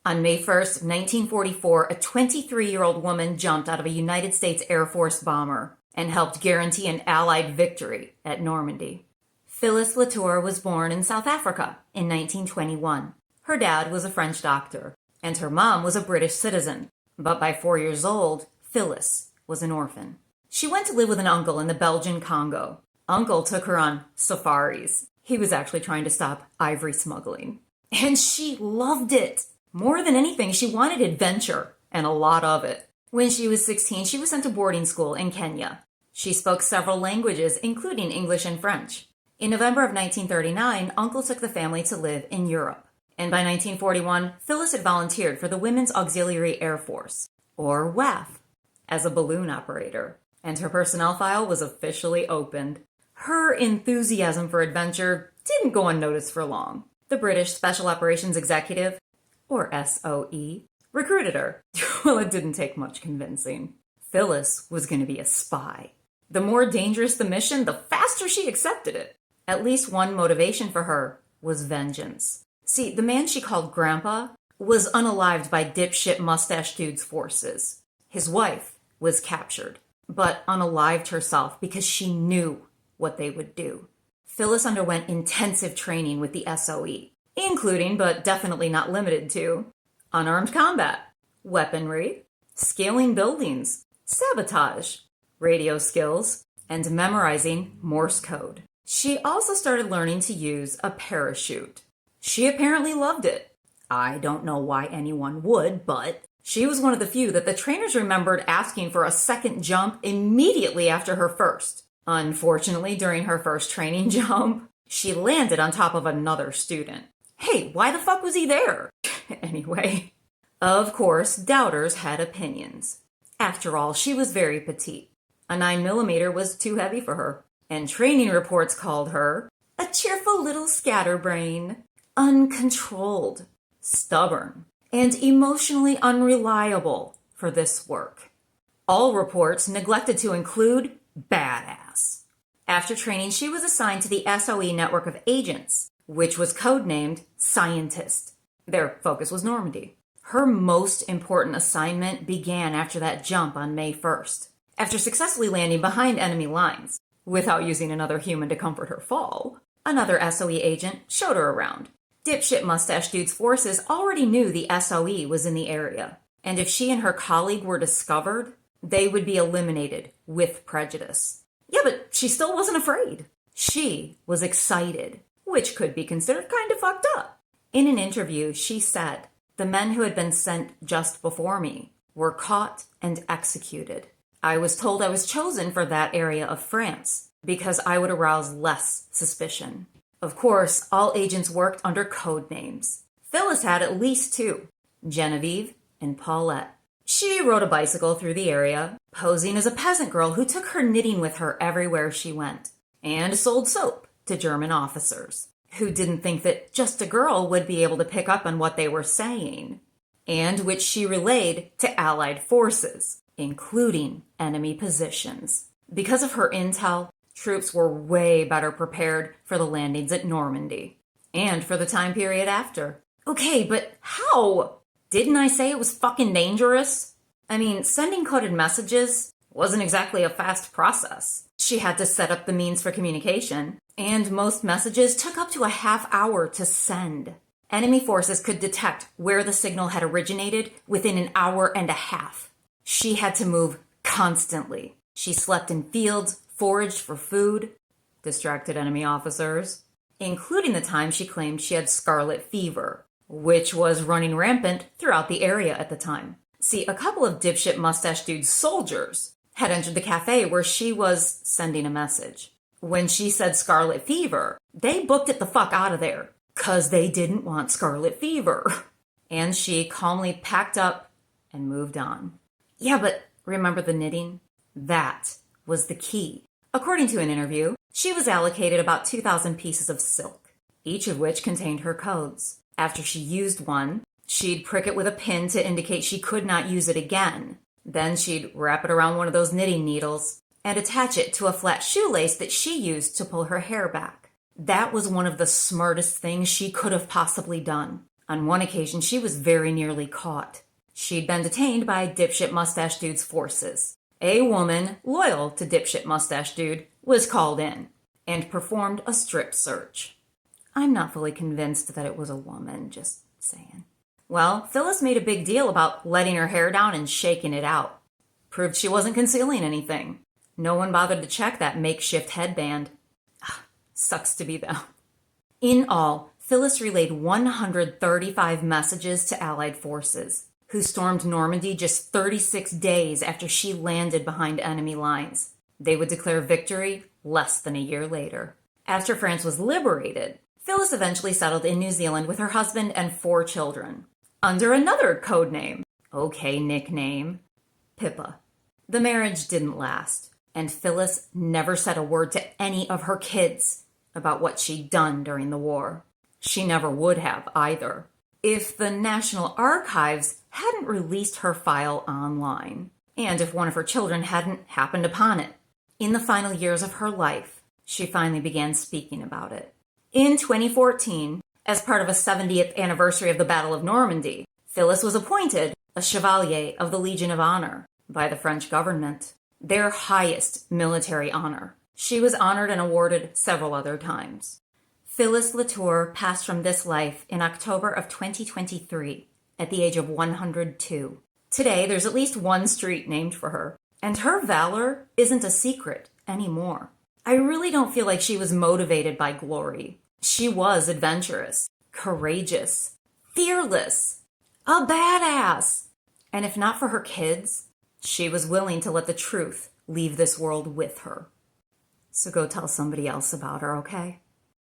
On May 1st, 1944, a 23-year-old woman jumped out of a United States Air Force bomber and helped guarantee an Allied victory at Normandy. Phyllis Latour was born in South Africa in 1921. Her dad was a French doctor, and her mom was a British citizen. But by 4 years old, Phyllis was an orphan. She went to live with an uncle in the Belgian Congo. Uncle took her on safaris. He was actually trying to stop ivory smuggling. And she loved it. More than anything, she wanted adventure, and a lot of it. When she was 16, she was sent to boarding school in Kenya. She spoke several languages, including English and French. In November of 1939, Uncle took the family to live in Europe. And by 1941, Phyllis had volunteered for the Women's Auxiliary Air Force, or WAF, as a balloon operator. And her personnel file was officially opened. Her enthusiasm for adventure didn't go unnoticed for long. The British Special Operations Executive, or SOE, recruited her. Well, it didn't take much convincing. Phyllis was going to be a spy. The more dangerous the mission, the faster she accepted it. At least one motivation for her was vengeance. See, the man she called Grandpa was unalived by dipshit mustache dude's forces. His wife was captured, but unalived herself because she knew what they would do. Phyllis underwent intensive training with the SOE, including, but definitely not limited to, unarmed combat, weaponry, scaling buildings, sabotage, radio skills, and memorizing Morse code. She also started learning to use a parachute. She apparently loved it. I don't know why anyone would, but she was one of the few that the trainers remembered asking for a second jump immediately after her first. Unfortunately, during her first training jump, she landed on top of another student. Hey, why the fuck was he there? Anyway, of course, doubters had opinions. After all, she was very petite. A 9mm was too heavy for her, and training reports called her a cheerful little scatterbrain, uncontrolled, stubborn, and emotionally unreliable for this work. All reports neglected to include badass. After training, she was assigned to the SOE network of agents, which was codenamed Scientist. Their focus was Normandy. Her most important assignment began after that jump on May 1st. After successfully landing behind enemy lines, without using another human to comfort her fall, another SOE agent showed her around. Dipshit mustache dude's forces already knew the SOE was in the area, and if she and her colleague were discovered, they would be eliminated with prejudice. Yeah, but she still wasn't afraid. She was excited, which could be considered kind of fucked up. In an interview, she said, "The men who had been sent just before me were caught and executed. I was told I was chosen for that area of France because I would arouse less suspicion." Of course, all agents worked under code names. Phyllis had at least two, Genevieve and Paulette. She rode a bicycle through the area, posing as a peasant girl who took her knitting with her everywhere she went, and sold soap to German officers, who didn't think that just a girl would be able to pick up on what they were saying, and which she relayed to Allied forces, including enemy positions. Because of her intel, troops were way better prepared for the landings at Normandy, and for the time period after. Okay, but how? Didn't I say it was fucking dangerous? I mean, sending coded messages wasn't exactly a fast process. She had to set up the means for communication, and most messages took up to a half hour to send. Enemy forces could detect where the signal had originated within an hour and a half. She had to move constantly. She slept in fields, foraged for food, distracted enemy officers, including the time she claimed she had scarlet fever, which was running rampant throughout the area at the time. See, a couple of dipshit mustache dude soldiers had entered the cafe where she was sending a message. When she said scarlet fever, they booked it the fuck out of there, 'cause they didn't want scarlet fever. And she calmly packed up and moved on. Yeah, but remember the knitting? That was the key. According to an interview, she was allocated about 2,000 pieces of silk, each of which contained her codes. After she used one, she'd prick it with a pin to indicate she could not use it again. Then she'd wrap it around one of those knitting needles and attach it to a flat shoelace that she used to pull her hair back. That was one of the smartest things she could have possibly done. On one occasion, she was very nearly caught. She'd been detained by Dipshit Mustache Dude's forces. A woman loyal to Dipshit Mustache Dude was called in and performed a strip search. I'm not fully convinced that it was a woman, just saying. Well, Phyllis made a big deal about letting her hair down and shaking it out. Proved she wasn't concealing anything. No one bothered to check that makeshift headband. Sucks to be them. In all, Phyllis relayed 135 messages to Allied forces, who stormed Normandy just 36 days after she landed behind enemy lines. They would declare victory less than a year later. After France was liberated, Phyllis eventually settled in New Zealand with her husband and 4 children, under another code name, okay nickname, Pippa. The marriage didn't last, and Phyllis never said a word to any of her kids about what she'd done during the war. She never would have either, if the National Archives hadn't released her file online, and if one of her children hadn't happened upon it. In the final years of her life, she finally began speaking about it. In 2014, as part of a 70th anniversary of the Battle of Normandy, Phyllis was appointed a Chevalier of the Legion of Honor by the French government, their highest military honor. She was honored and awarded several other times. Phyllis Latour passed from this life in October of 2023 at the age of 102. Today, there's at least one street named for her, and her valor isn't a secret anymore. I really don't feel like she was motivated by glory. She was adventurous, courageous, fearless, a badass. And if not for her kids, she was willing to let the truth leave this world with her. So go tell somebody else about her, okay?